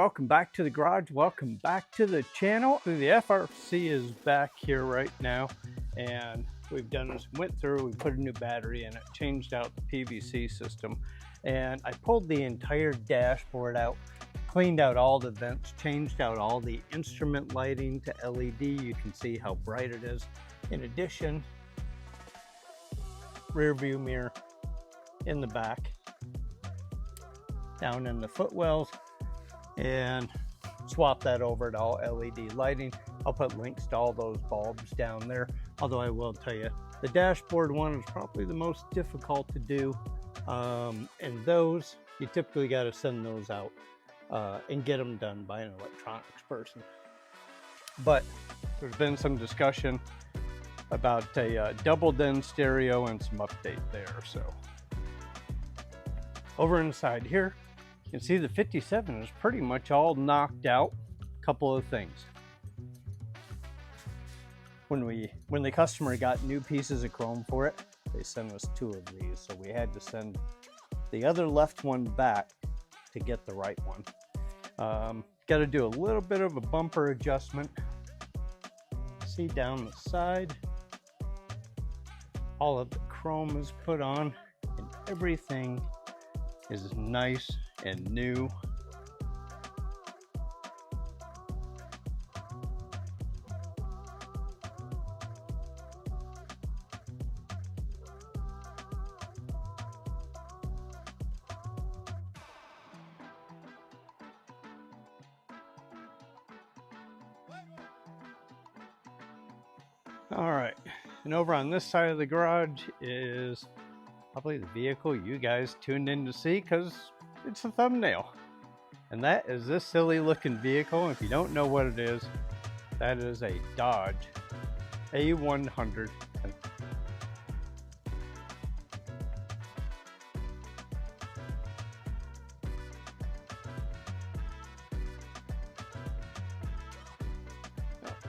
welcome back to the garage. Welcome back to the channel. The FRC is back here right now, and we've done this, went through, we put a new battery in it, changed out the PVC system, and I pulled the entire dashboard out, cleaned out all the vents, changed out all the instrument lighting to LED. You can see how bright it is. In addition, rear view mirror in the back, down in the footwells, and swap that over to all LED lighting. I'll put links to all those bulbs down there, although I will tell you the dashboard one is probably the most difficult to do, and those you typically got to send those out and get them done by an electronics person. But there's been some discussion about a double den stereo and some update there. So over inside here, you can see the 57 is pretty much all knocked out. A couple of things. When the customer got new pieces of chrome for it, they sent us 2 of these, so we had to send the other left one back to get the right one. Got to do a little bit of a bumper adjustment. See down the side, all of the chrome is put on, and everything is nice and new. All right, and over on this side of the garage is probably the vehicle you guys tuned in to see because it's a thumbnail. And that is this silly looking vehicle. If you don't know what it is, that is a Dodge A-100.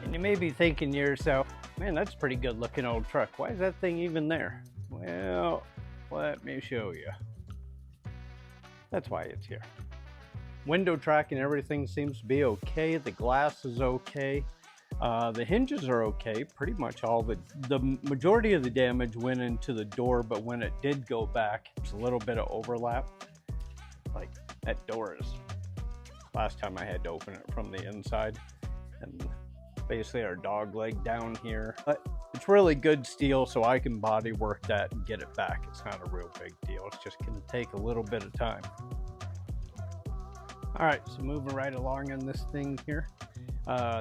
And you may be thinking to yourself, man, that's a pretty good looking old truck. Why is that thing even there? Well, let me show you. That's why it's here. Window tracking, everything seems to be okay. The glass is okay. The hinges are okay. Pretty much all the majority of the damage went into the door, but when it did go back, there's a little bit of overlap. Like that door is, last time I had to open it from the inside, and basically our dog leg down here. But it's really good steel, so I can body work that and get it back. It's not a real big deal. It's just going to take a little bit of time. All right, so moving right along in this thing here.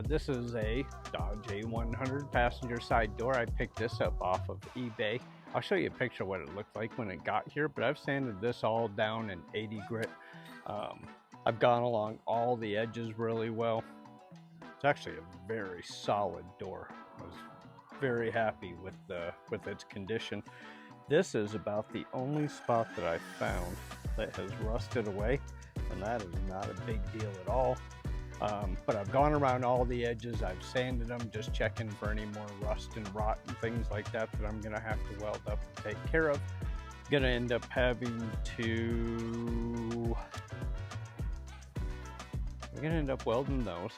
This is a Dodge A-100 passenger side door. I picked this up off of eBay. I'll show you a picture of what it looked like when it got here, but I've sanded this all down in 80 grit. I've gone along all the edges really well. It's actually a very solid door. I was very happy with its condition. This is about the only spot that I found that has rusted away, and that is not a big deal at all. But I've gone around all the edges, I've sanded them, just checking for any more rust and rot and things like that that I'm gonna have to weld up and take care of. Gonna end up having to, we're gonna end up welding those.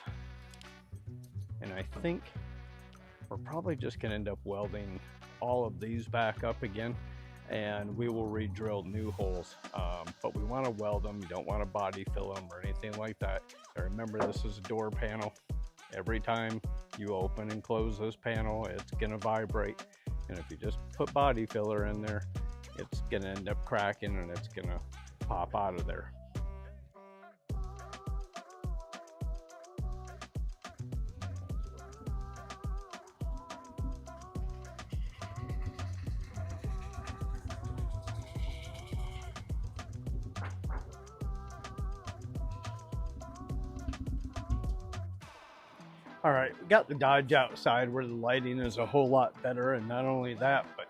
And I think we're probably just going to end up welding all of these back up again, and we will re-drill new holes. But we want to weld them. You don't want to body fill them or anything like that. And remember, this is a door panel. Every time you open and close this panel, it's going to vibrate. And if you just put body filler in there, it's going to end up cracking and it's going to pop out of there. All right, we got the Dodge outside where the lighting is a whole lot better, and not only that, but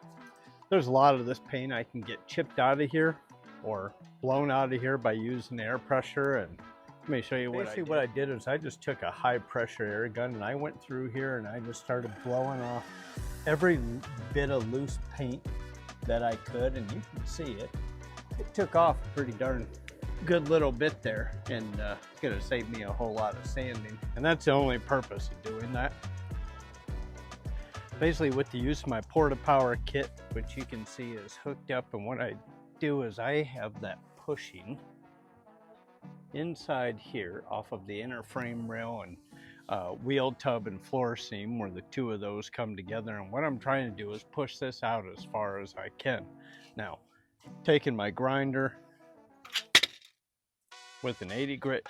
there's a lot of this paint I can get chipped out of here or blown out of here by using air pressure. And let me show you what I did is I just took a high pressure air gun and I went through here and I just started blowing off every bit of loose paint that I could, and you can see it took off pretty darn good little bit there, and it's gonna save me a whole lot of sanding, and that's the only purpose of doing that. Basically, with the use of my Porta Power kit, which you can see is hooked up, and what I do is I have that pushing inside here off of the inner frame rail and wheel tub and floor seam, where the two of those come together, and what I'm trying to do is push this out as far as I can. Now, taking my grinder with an 80 grit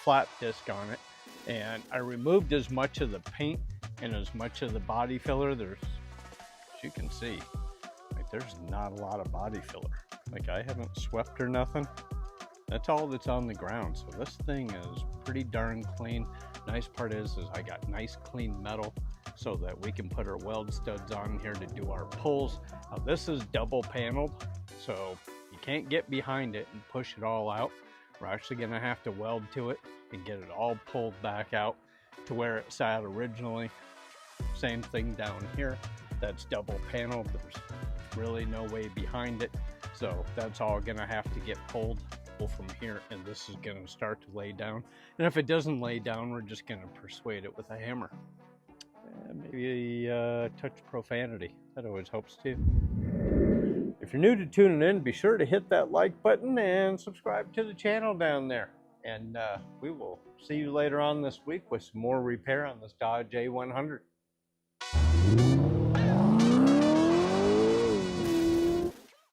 flat disc on it, and I removed as much of the paint and as much of the body filler. There's, as you can see, like, there's not a lot of body filler. Like, I haven't swept or nothing. That's all that's on the ground. So this thing is pretty darn clean. Nice part is I got nice clean metal so that we can put our weld studs on here to do our pulls. Now, this is double paneled, so you can't get behind it and push it all out. We're actually gonna have to weld to it and get it all pulled back out to where it sat originally. Same thing down here. That's double paneled. There's really no way behind it. So that's all gonna have to get pulled from here, and this is gonna start to lay down. And if it doesn't lay down, we're just gonna persuade it with a hammer. Maybe a touch of profanity. That always helps too. If you're new to tuning in, be sure to hit that like button and subscribe to the channel down there. And we will see you later on this week with some more repair on this Dodge A-100.